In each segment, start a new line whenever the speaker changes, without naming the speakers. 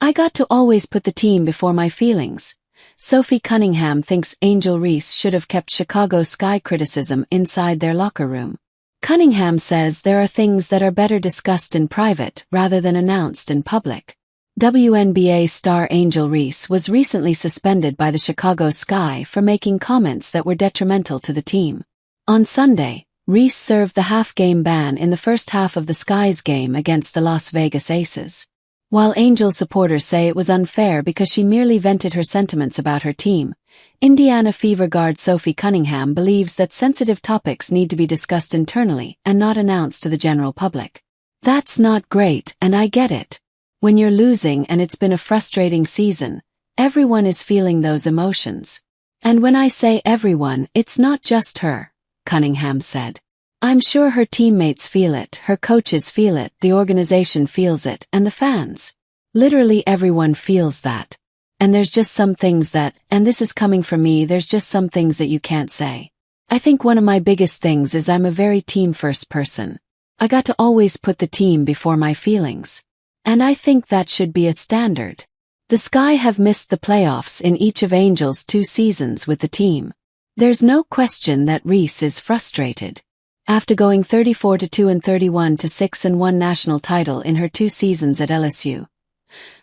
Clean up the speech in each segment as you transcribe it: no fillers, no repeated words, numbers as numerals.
I got to always put the team before my feelings. Sophie Cunningham thinks Angel Reese should have kept Chicago Sky criticism inside their locker room. Cunningham says there are things that are better discussed in private rather than announced in public. WNBA star Angel Reese was recently suspended by the Chicago Sky for making comments that were detrimental to the team. On Sunday, Reese served the half-game ban in the first half of the Sky's game against the Las Vegas Aces. While Angel supporters say it was unfair because she merely vented her sentiments about her team, Indiana Fever guard Sophie Cunningham believes that sensitive topics need to be discussed internally and not announced to the general public. That's not great, and I get it. When you're losing and it's been a frustrating season, everyone is feeling those emotions. And when I say everyone, it's not just her, Cunningham said. I'm sure her teammates feel it, her coaches feel it, the organization feels it, and the fans. Literally everyone feels that. And there's just some things that, and this is coming from me, there's just some things that you can't say. I think one of my biggest things is I'm a very team-first person. I got to always put the team before my feelings. And I think that should be a standard. The Sky have missed the playoffs in each of Angel's 2 seasons with the team. There's no question that Reese is frustrated. After going 34-2 and 31-6 and 1 national title in her 2 seasons at LSU.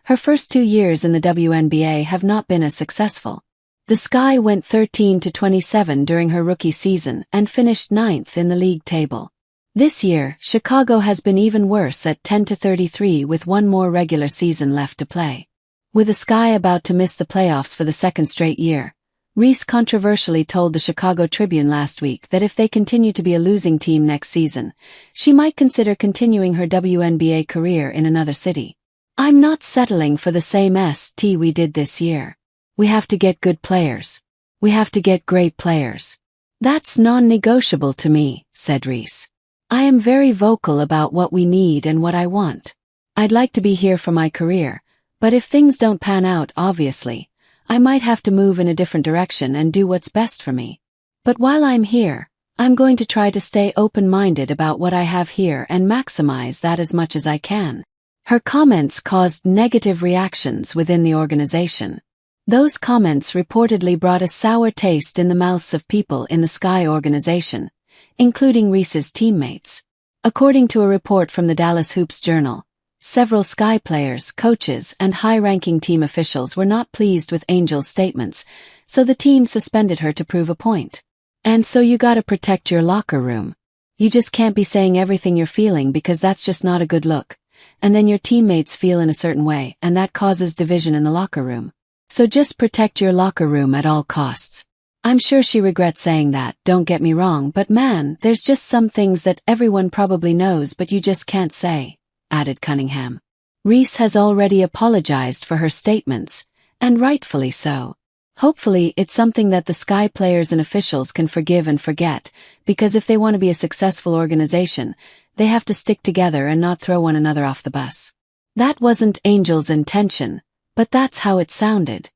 Her first 2 years in the WNBA have not been as successful. The Sky went 13-27 during her rookie season and finished 9th in the league table. This year, Chicago has been even worse at 10-33 with 1 more regular season left to play. With the Sky about to miss the playoffs for the 2nd straight year, Reese controversially told the Chicago Tribune last week that if they continue to be a losing team next season, she might consider continuing her WNBA career in another city. I'm not settling for the same ST we did this year. We have to get good players. We have to get great players. That's non-negotiable to me, said Reese. I am very vocal about what we need and what I want. I'd like to be here for my career, but if things don't pan out, obviously, I might have to move in a different direction and do what's best for me. But while I'm here, I'm going to try to stay open-minded about what I have here and maximize that as much as I can. Her comments caused negative reactions within the organization. Those comments reportedly brought a sour taste in the mouths of people in the Sky organization, including Reese's teammates. According to a report from the Dallas Hoops Journal, several Sky players, coaches, and high-ranking team officials were not pleased with Angel's statements, so the team suspended her to prove a point. And so you gotta protect your locker room. You just can't be saying everything you're feeling because that's just not a good look. And then your teammates feel in a certain way, and that causes division in the locker room. So just protect your locker room at all costs. I'm sure she regrets saying that, don't get me wrong, but man, there's just some things that everyone probably knows but you just can't say, added Cunningham. Reese has already apologized for her statements, and rightfully so. Hopefully it's something that the Sky players and officials can forgive and forget, because if they want to be a successful organization, they have to stick together and not throw one another off the bus. That wasn't Angel's intention, but that's how it sounded.